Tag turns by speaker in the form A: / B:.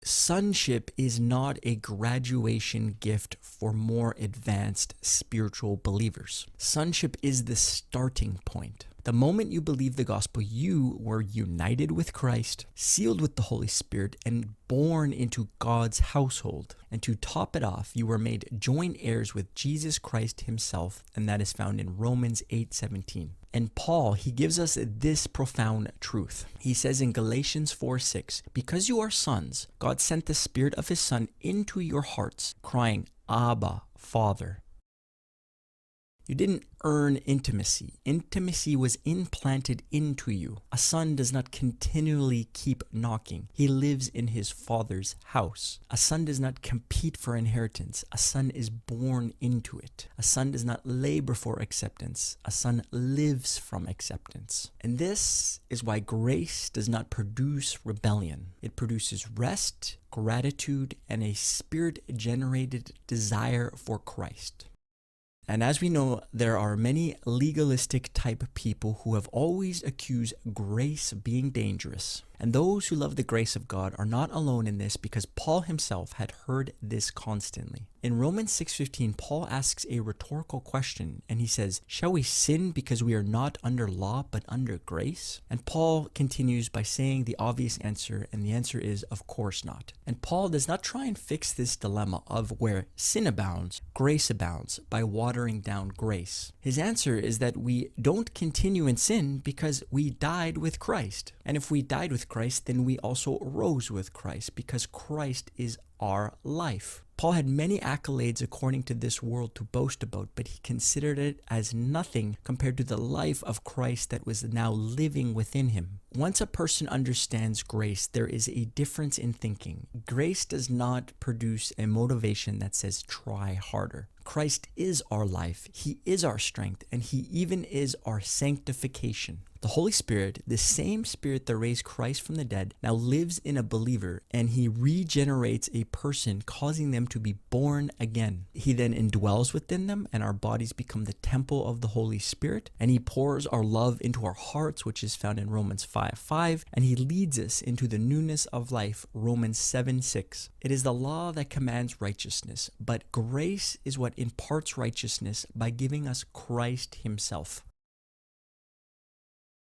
A: Sonship is not a graduation gift for more advanced spiritual believers. Sonship is the starting point. The moment you believe the gospel, you were united with Christ, sealed with the Holy Spirit, and born into God's household. And to top it off, you were made joint heirs with Jesus Christ himself, and that is found in Romans 8:17. And Paul, he gives us this profound truth. He says in Galatians 4:6, because you are sons, God sent the Spirit of his Son into your hearts, crying, Abba, Father. You didn't earn intimacy. Intimacy was implanted into you. A son does not continually keep knocking. He lives in his father's house. A son does not compete for inheritance. A son is born into it. A son does not labor for acceptance. A son lives from acceptance. And this is why grace does not produce rebellion. It produces rest, gratitude, and a spirit-generated desire for Christ. And as we know, there are many legalistic type people who have always accused grace being dangerous. And those who love the grace of God are not alone in this, because Paul himself had heard this constantly. In Romans 6:15, Paul asks a rhetorical question, and he says, shall we sin because we are not under law but under grace? And Paul continues by saying the obvious answer, and the answer is, of course not. And Paul does not try and fix this dilemma of where sin abounds, grace abounds, by watering down grace. His answer is that we don't continue in sin because we died with Christ. And if we died with Christ, then we also rose with Christ, because Christ is our life. Paul had many accolades according to this world to boast about, but he considered it as nothing compared to the life of Christ that was now living within him. Once a person understands grace, there is a difference in thinking. Grace does not produce a motivation that says try harder. Christ is our life, he is our strength, and he even is our sanctification. The Holy Spirit, the same Spirit that raised Christ from the dead, now lives in a believer, and he regenerates a person, causing them to be born again. He then indwells within them, and our bodies become the temple of the Holy Spirit, and he pours our love into our hearts, which is found in Romans 5:5, and he leads us into the newness of life, Romans 7:6. It is the law that commands righteousness, but grace is what imparts righteousness by giving us Christ himself.